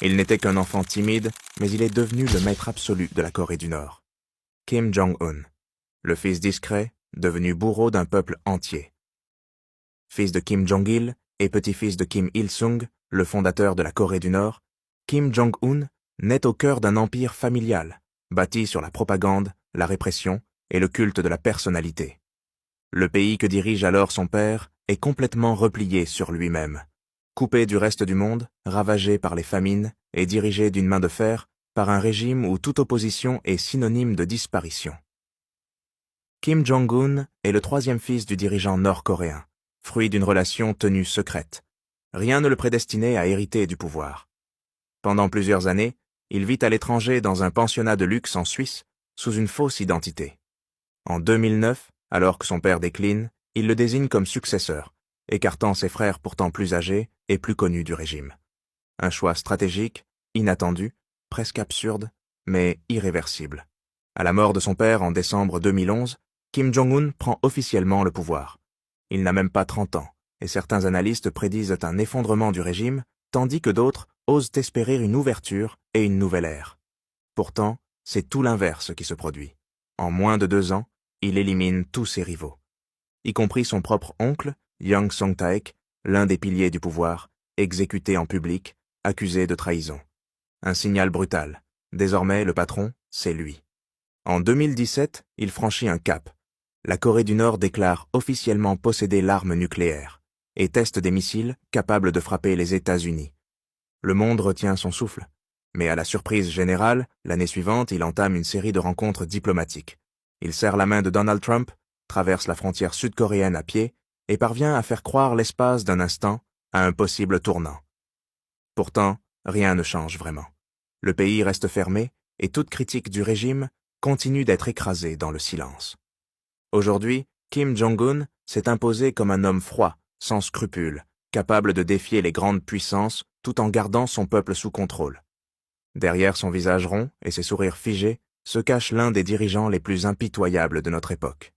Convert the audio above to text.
Il n'était qu'un enfant timide, mais il est devenu le maître absolu de la Corée du Nord. Kim Jong-un, le fils discret, devenu bourreau d'un peuple entier. Fils de Kim Jong-il et petit-fils de Kim Il-sung, le fondateur de la Corée du Nord, Kim Jong-un naît au cœur d'un empire familial, bâti sur la propagande, la répression et le culte de la personnalité. Le pays que dirige alors son père est complètement replié sur lui-même. Coupé du reste du monde, ravagé par les famines et dirigé d'une main de fer par un régime où toute opposition est synonyme de disparition. Kim Jong-un est le troisième fils du dirigeant nord-coréen, fruit d'une relation tenue secrète. Rien ne le prédestinait à hériter du pouvoir. Pendant plusieurs années, il vit à l'étranger dans un pensionnat de luxe en Suisse, sous une fausse identité. En 2009, alors que son père décline, il le désigne comme successeur, écartant ses frères pourtant plus âgés et plus connus du régime. Un choix stratégique, inattendu, presque absurde, mais irréversible. À la mort de son père en décembre 2011, Kim Jong-un prend officiellement le pouvoir. Il n'a même pas 30 ans, et certains analystes prédisent un effondrement du régime, tandis que d'autres osent espérer une ouverture et une nouvelle ère. Pourtant, c'est tout l'inverse qui se produit. En moins de 2 ans, il élimine tous ses rivaux, y compris son propre oncle, Young Song-taek, l'un des piliers du pouvoir, exécuté en public, accusé de trahison. Un signal brutal. Désormais, le patron, c'est lui. En 2017, il franchit un cap. La Corée du Nord déclare officiellement posséder l'arme nucléaire et teste des missiles capables de frapper les États-Unis. Le monde retient son souffle. Mais à la surprise générale, l'année suivante, il entame une série de rencontres diplomatiques. Il serre la main de Donald Trump, traverse la frontière sud-coréenne à pied et parvient à faire croire l'espace d'un instant à un possible tournant. Pourtant, rien ne change vraiment. Le pays reste fermé et toute critique du régime continue d'être écrasée dans le silence. Aujourd'hui, Kim Jong-un s'est imposé comme un homme froid, sans scrupules, capable de défier les grandes puissances tout en gardant son peuple sous contrôle. Derrière son visage rond et ses sourires figés se cache l'un des dirigeants les plus impitoyables de notre époque.